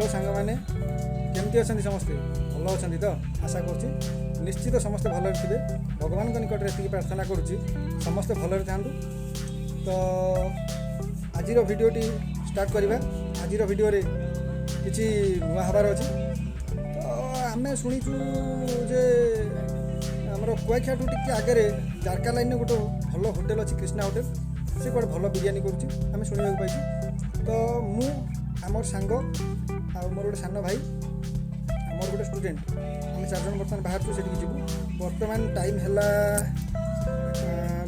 Hello सांग मैंने केमती अच्छा समस्ते भल अच्छा तो आशा करुच्ची निश्चित समस्ते भल थे भगवान निकट में प्रार्थना करुच्ची समस्ते भल था। तो आज भिडियोटी स्टार्ट करवा। आज भिडियो किसी नुआ हबार अच्छी। तो आम शुणीचु जे आमर कुआखिया टी आगे जारका लाइन गोटे भल होटेल अच्छी कृष्णा होटेल से गोटे भल बिरियानी करुच्ची आम शुणा पाई। तो मु आमर सांग आ मोर गोटे सान भाई मोर गोटे स्टूडेंट आम 4 जन बर्तमान बाहर से जीवु। बर्तमान टाइम है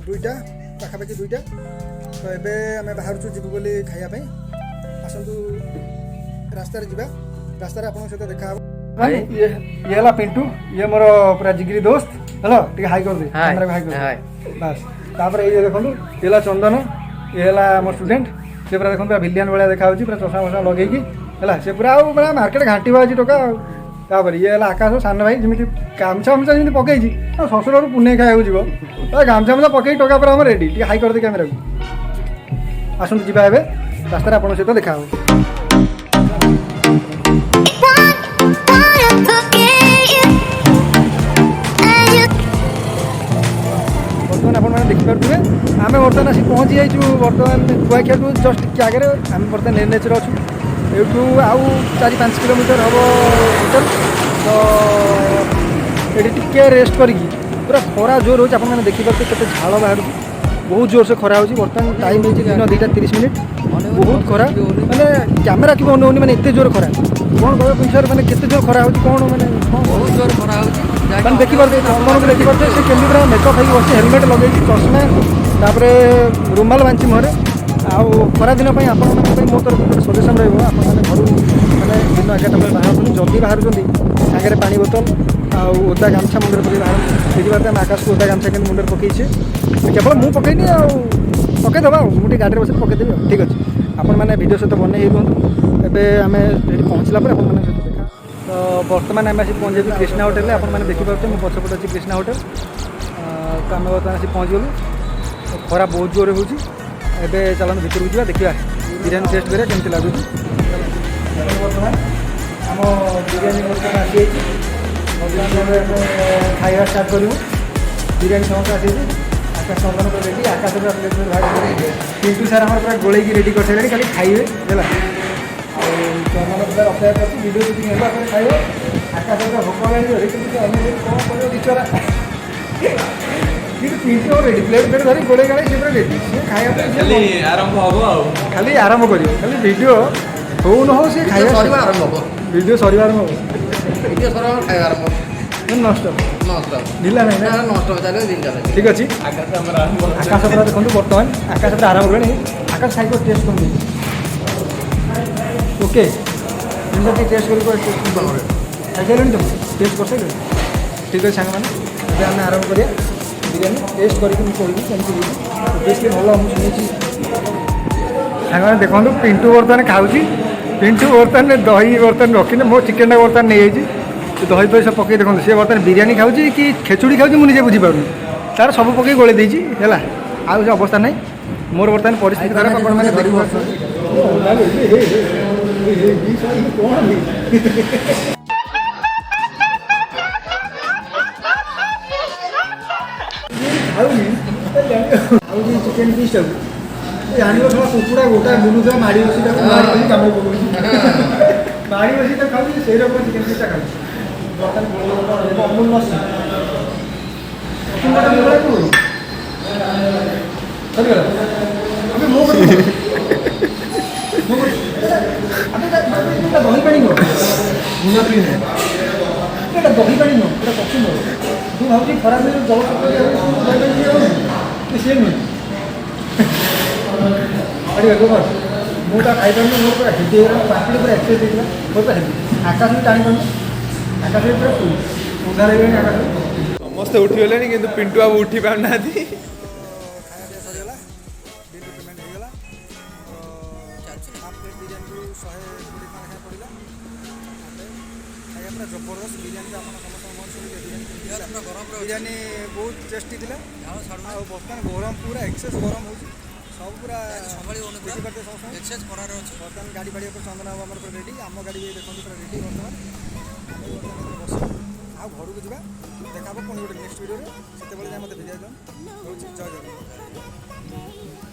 2टा पाखापाखि 2टा। तो एबे आम बाहर जीवु बोली खाइबा आसतु रास्तार जीवा। रास्तार आपन सहित देखा ये है पिंटू ये मोर पूरा जिगरी दोस्त। हेलो टिके हाई कर दे कैमरा हाई कर बस। तापर ये देखंतु ये चंदन ये है मोर स्टूडेंट से पूरा देखो भिलियन भाया देखा पूरा चषा मशा लगे है से पूरा पूरा मार्केट घाटी बाजी टका। तापर ये है आकाश सान भाई जमी गामछा मछा जमी पकई शशुर पुणे खाया जीव गामछा मछा पकई टका पूरा रेडी टे हाई कर दे कैमेरा को आसतु जी रास्तार आप सहित देखा। बर्तमान आप देखिपे आम बर्तमान आसी पहुँची जाइए। बर्तमान कुआखिया टू जस्ट आगे आम बर्तमान एनएच अच्छु एठू आउ 4-5 किलोमीटर हम होटेल। तो ये टिके रेस्ट करी पूरा खरा जोर हो आप देखिपे केते झाड़ बाहर बहुत जोर से खरा हो। बर्तमान टाइम है दिन 2:30 बहुत खरा मैंने कैमेरा कि अनाऊनी मैंने एत जोर खरा कौन कह पिछड़ मैंने केते जोर खरा हो कौन मैंने बहुत जोर खरा हो देखिपे आपको देखिपे से केमी पूरा मेकअप हो बस हेलमेट लगे चश्मा तापर रुमाल बांची मुहर आउ खरा दिन आप मो तरफ गोटे सजेसन रहा आप घर मैंने दिन 11टा बेले बाहर जल्दी बाहर सागर पानी बोतल ओदा गामछा मुंडे पकड़ बाहर देखिए आम आकाश को ओदा गामछा के मुंडे पकईचे केवल मुझे पकईनी पकईदबा मुझे गाड़ी बस पकईदेवी ठीक अच्छे। आपण मैंने भिडियो सहित बनई रुहतु एवं आम ये पहुँचला पर आप देखा। तो बर्तमान आम आसी पहुँच जाइए कृष्णा होटेल आपने देखिपे मो पछपटे अच्छी कृष्णा होटेल। तो आम बर्तमान आसी पहुँच गलु खरा बहुत जोर हो चलते भितर को जावा देखा बिरियानी टेस्ट करा केमती लगुच। बर्तमान आम बिरियानी बर्तमान आसी खाଇବା स्टार्ट करूँ बिरियानी समस्त आसी आकाश चंदन को रेडी आकाश पिंटू सार आम पूरा गोल रेडी कर सारे खाली खाइए है चंदन पूरा अपेक्षा कर भिडियो सुटिंग है खाइब आकाश पूरा भोक लगे कौन कर बिचरा कि पिंटू रेडी प्लेट प्लेट धरी गोड़े गाड़े से पूरा रेडी खाई आरंभ हम खाली आरंभ कर खाली भिडियो हो न हो सी खाଇବା आरंभ भिडियो सर आरंभ वीडियो सर खाଇବା आरंभ नष्ट नष्ट ढिला नहीं ना नष्ट चलो दिन चलो ठीक अच्छे। आकाश पूरा देखो बर्तमान आकाश पूरा आरंभ करें आकाश खाई टेस्ट कर ओके टेस्ट कर खाई तुम टेस्ट कर सकते ठीक अच्छे सांग मैंने आम आरंभ करिया बिरियानी टेस्ट करके कहूँ कमी टेस्ट भल मुझे सांग मैंने देखो पिंटू बर्तमान खाऊँ पिंटू बर्तमान दही बर्तमान रखी मो चिकेन बर्तमान नहीं जाइए दही फही सब पकई देखो सी बर्तमान बिरियानी खाऊँ कि खेचुड़ी खाऊँ मुझे बुझीपार तार सब पकई गोले देती है आउ अवस्था ना मोर बर्तमान परिस्थिति खराब चिकेन पीस जान कुकुड़ा गोटा बुलूला माड़ी बसी कम माड़ी बसी तो खाऊ से रकम चिकेन पीसटा खाऊ अमूल लस्सी दही पानी नुह दही पानी नुह पक्षी नुह तू भाव खराब सी नुह मुझे खाई पार मोर पूरा हिट पार्टी पूरा एक्सरसाइज होता मोर पूरा हेवी आकाश भी टाणी पार आकाश पूरा उधार हो आकाश समस्ते उठीगले कि पिंटू बाबू उठी पारना जबरदस्त बिरियानी बहुत टेस्टी थी। बर्तमान गरम पूरा एक्सेस गरम हो ସବୁ ପୁରା ସମ୍ଭାଳି ହେଉନି ପୁରା ଦେଖିପାରୁଥିବେ ସମସ୍ତଙ୍କୁ। ଏକ୍ସଚେଞ୍ଜ କରାର ଅଛି। ବର୍ତ୍ତମାନ ଗାଡ଼ି ଫାଡ଼ି ଉପରେ ଚନ୍ଦନ ବାବୁ ଆମର ପୁରା ରେଡ଼ି। ଆମ ଗାଡ଼ି ବି ଦେଖନ୍ତୁ ପୁରା ରେଡ଼ି ବର୍ତ୍ତମାନ। ଆମେ ବର୍ତ୍ତମାନ ଏଥିରେ ବସିବୁ ଆଉ ଘରକୁ ଯିବା। ଦେଖା ହେବ ପୁଣି ଗୋଟେ ନେକ୍ସଟ ଭିଡ଼ିଓରେ। ସେତେବେଳେ ଯାଏ ମୋତେ ବିଦାୟ ଦିଅନ୍ତୁ। ରହୁଛି ଜୟ ଜଗନ୍ନାଥ।